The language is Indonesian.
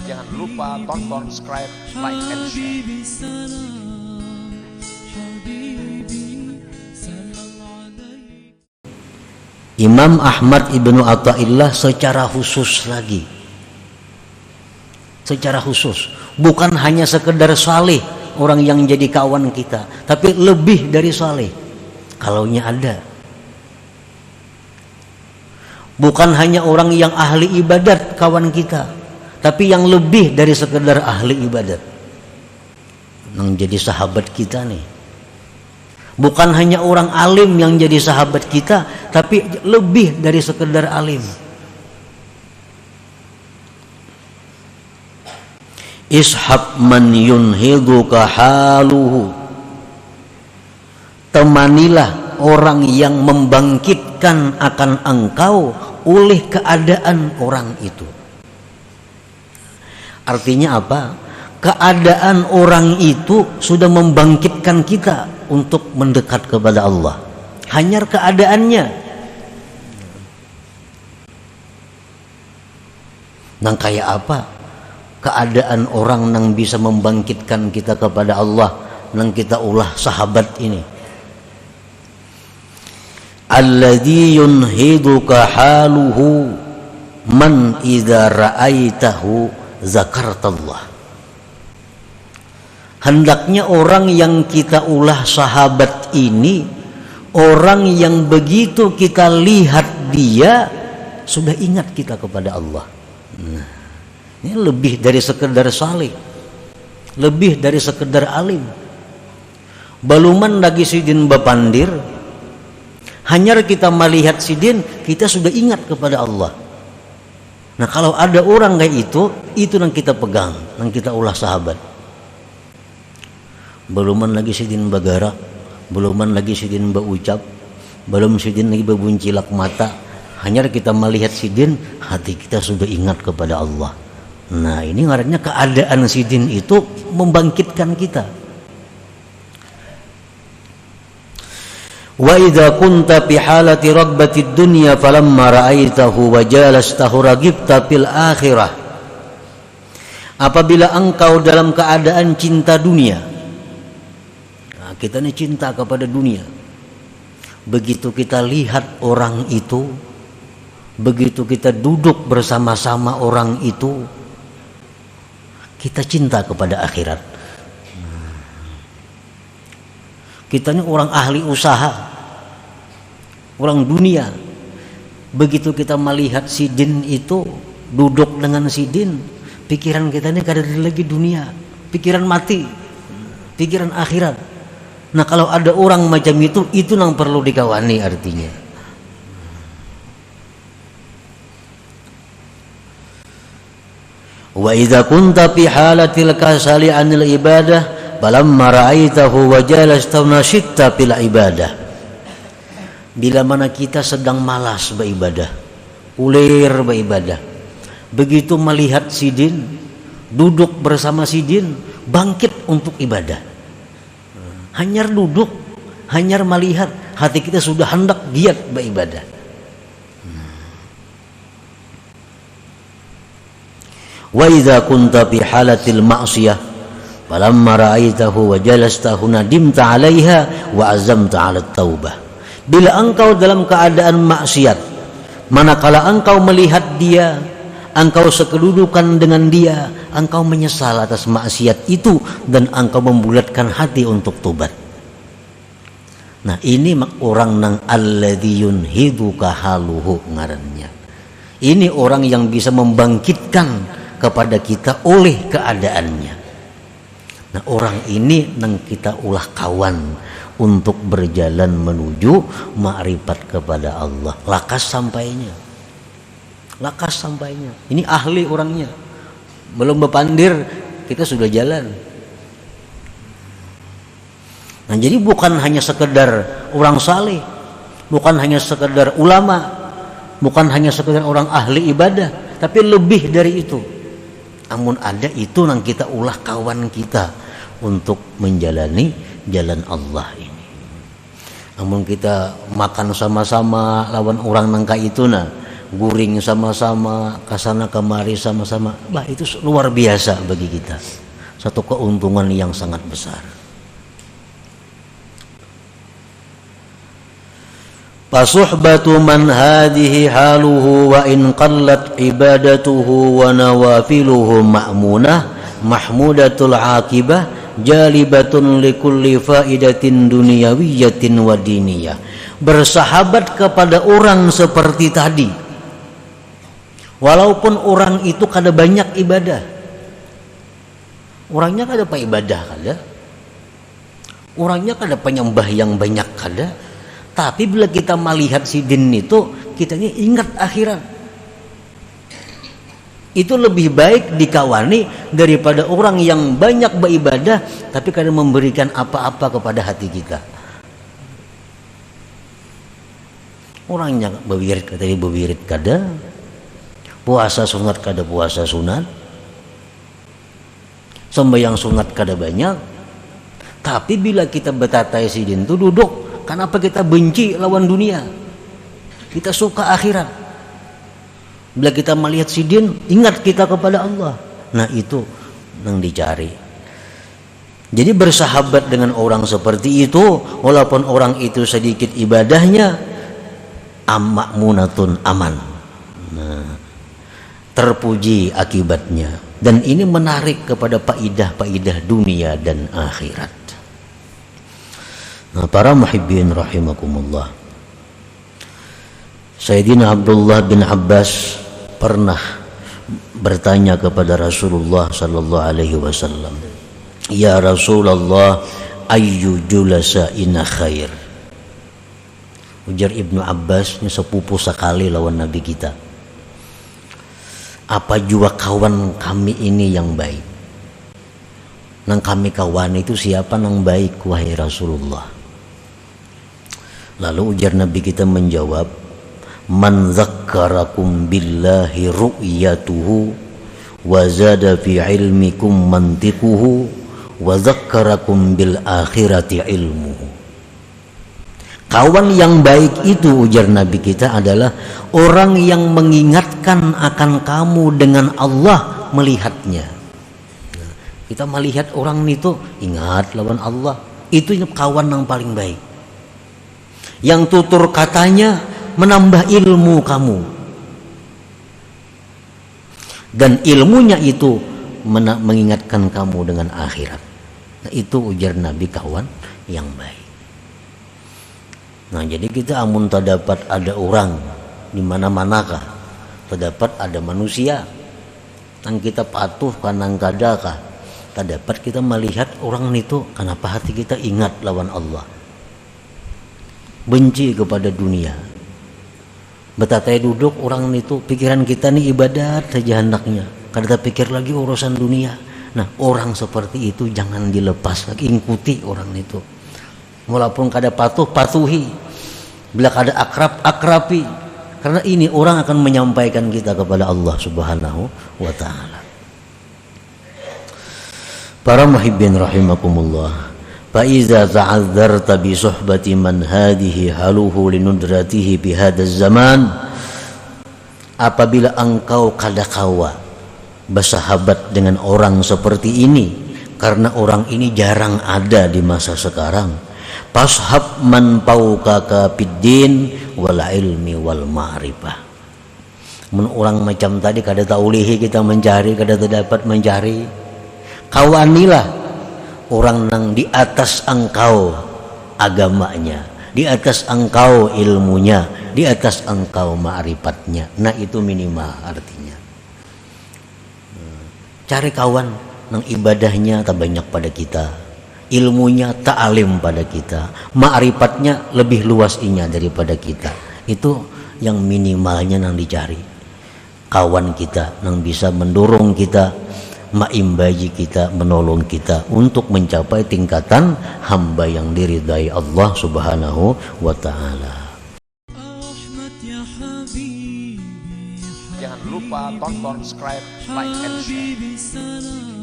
Jangan lupa tonton, subscribe, like, and share. Imam Ahmad ibnu Athaillah secara khusus lagi, secara khusus, bukan hanya sekedar saleh orang yang jadi kawan kita, tapi lebih dari saleh kalaunya ada. Bukan hanya orang yang ahli ibadat kawan kita, tapi yang lebih dari sekedar ahli ibadat yang jadi sahabat kita nih. Bukan hanya orang alim yang jadi sahabat kita, tapi lebih dari sekedar alim. Ishab man yunhiduka haluhu. Temanilah orang yang membangkitkan akan engkau oleh keadaan orang itu. Artinya apa? Keadaan orang itu sudah membangkitkan kita untuk mendekat kepada Allah. Hanya keadaannya. Nang kayak apa? Keadaan orang yang bisa membangkitkan kita kepada Allah, nang kita ulah sahabat ini. Alladzi yunhiduka haluhu man idza ra'aitahu zakartallah. Hendaknya orang yang kita ulah sahabat ini orang yang begitu kita lihat dia sudah ingat kita kepada Allah. Nah, ini lebih dari sekedar saleh, lebih dari sekedar alim. Baluman lagi sidin bapandir, hanya kita melihat sidin kita sudah ingat kepada Allah. Nah kalau ada orang kayak itu yang kita pegang, yang kita ulah sahabat. Beluman lagi sidin bagara, beluman lagi sidin baucap, belum sidin lagi bebuncilak mata. Hanya kita melihat sidin, hati kita sudah ingat kepada Allah. Nah ini ngarannya keadaan sidin itu membangkitkan kita. Wa idza kunta fi halati raghbatid dunya falamma ra'aitahu wa jalastahu ragibta fil akhirah. Apabila engkau dalam keadaan cinta dunia, kita ini cinta kepada dunia. Begitu kita lihat orang itu, begitu kita duduk bersama-sama orang itu, kita cinta kepada akhirat. Kita ini orang ahli usaha, orang dunia. Begitu kita melihat sidin itu, duduk dengan sidin, pikiran kita ini kada lagi dunia, pikiran mati, pikiran akhirat. Nah kalau ada orang macam itu yang perlu dikawani artinya. Wa idza kunta fi halatil kasali 'anil ibadah falamma ra'aitahu wa jalasta nashitta fil ibadah. Bila mana kita sedang malas beribadah, ulir beribadah, begitu melihat sidin, duduk bersama sidin, bangkit untuk ibadah. Hanya duduk, hanya melihat, hati kita sudah hendak giat beribadah. Wa idza kunta fi halatil ma'siyah falamma ra'aitahu wa jalastahu nadimta 'alaiha wa azamta 'ala taubah. Bila engkau dalam keadaan maksiat, manakala engkau melihat dia, engkau sekedudukan dengan dia, engkau menyesal atas maksiat itu dan engkau membulatkan hati untuk tobat. Nah ini orang nang alladzi yunhiduka haluhu ngarannya. Ini orang yang bisa membangkitkan kepada kita oleh keadaannya. Nah orang ini nang kita ulah kawan untuk berjalan menuju ma'rifat kepada Allah. Lakas sampainya. Ini ahli orangnya. Belum bepandir kita sudah jalan. Nah jadi bukan hanya sekedar orang saleh, bukan hanya sekedar ulama, bukan hanya sekedar orang ahli ibadah, tapi lebih dari itu. Namun ada itu yang kita ulah kawan kita untuk menjalani jalan Allah ini. Namun kita makan sama-sama lawan orang nangka itu nah, guring sama-sama, kasana kemari sama-sama. Bah, itu luar biasa bagi kita. Satu keuntungan yang sangat besar. Fasuhbatu man hadhihi haluhu wa in qallat ibadatuhu wa nawafiluhu ma'munah mahmudatul akibah jalibatun likulli faidatin dunyawiyatin wa diniyah. Bersahabat kepada orang seperti tadi, walaupun orang itu kada banyak ibadah, orangnya kada apa ibadah kada, orangnya kada penyembah yang banyak kada, tapi bila kita melihat si din itu, kita ini ingat akhirat. Itu lebih baik dikawani daripada orang yang banyak beribadah tapi kada memberikan apa-apa kepada hati kita. Orangnya bewirid kada, puasa sunat kada puasa sunat, sembahyang sunat kada banyak, tapi bila kita betatai si din itu duduk. Kenapa kita benci lawan dunia? Kita suka akhirat. Bila kita melihat si din, ingat kita kepada Allah. Nah, itu yang dicari. Jadi bersahabat dengan orang seperti itu, walaupun orang itu sedikit ibadahnya, makmunatun aman. Nah, terpuji akibatnya. Dan ini menarik kepada faidah-faidah dunia dan akhirat. Nah, para muhibbin rahimakumullah, Sayyidina Abdullah bin Abbas pernah bertanya kepada Rasulullah sallallahu alaihi wasallam, "Ya Rasulullah, ayyu julasa'ina khair?" Ujar Ibnu Abbas, ini sepupu sekali lawan Nabi kita. Apa jua kawan kami ini yang baik? Nang kami kawan itu siapa nang baik, wahai Rasulullah? Lalu ujar Nabi kita menjawab, man dzakkarakum billahi ru'yatuhu wa zada fi ilmikum mantiquhu wa dzakkarakum bil akhirati ilmuhu. Kawan yang baik itu, ujar Nabi kita, adalah orang yang mengingatkan akan kamu dengan Allah melihatnya. Nah, kita melihat orang itu ingat lawan Allah, itu kawan yang paling baik. Yang tutur katanya menambah ilmu kamu, dan ilmunya itu mengingatkan kamu dengan akhirat. Nah, itu ujar Nabi kawan yang baik. Nah, jadi kita amun terdapat ada orang di mana-manakah, terdapat ada manusia yang kita patuh kanang kadakah, terdapat kita melihat orang itu, kenapa hati kita ingat lawan Allah, benci kepada dunia. Betatai duduk orang itu, pikiran kita nih ibadat saja hendaknya, kada pikir lagi urusan dunia. Nah, orang seperti itu jangan dilepas lagi, ikuti orang itu. Walaupun kada patuh, patuhi. Bila kada akrab, akrabi. Karena ini orang akan menyampaikan kita kepada Allah Subhanahu wa ta'ala. Para muhibbin rahimakumullah, فَإِذَا تَعَذَّرْتَ بِصُحْبَةِ مَنْ هَذِهِ حَلُهُ لِنُدْرَتِهِ بِهَذَا الزَّمَانِ. Apabila engkau kadakawa bersahabat dengan orang seperti ini, karena orang ini jarang ada di masa sekarang, fashab man fawqaka fiddin wal ilmi wal ma'rifah. Orang macam tadi kada taulihi kita mencari, kada dapat mencari, kawanilah orang yang di atas engkau agamanya, di atas engkau ilmunya, di atas engkau ma'rifatnya. Nah, itu minimal artinya. Cari kawan yang ibadahnya tak banyak pada kita, ilmunya tak alim pada kita, ma'rifatnya lebih luas inya daripada kita. Itu yang minimalnya yang dicari. Kawan kita yang bisa mendorong kita, maimbaji kita, menolong kita untuk mencapai tingkatan hamba yang diridai Allah Subhanahu wa ta'ala. Jangan lupa tonton, subscribe, like, and share.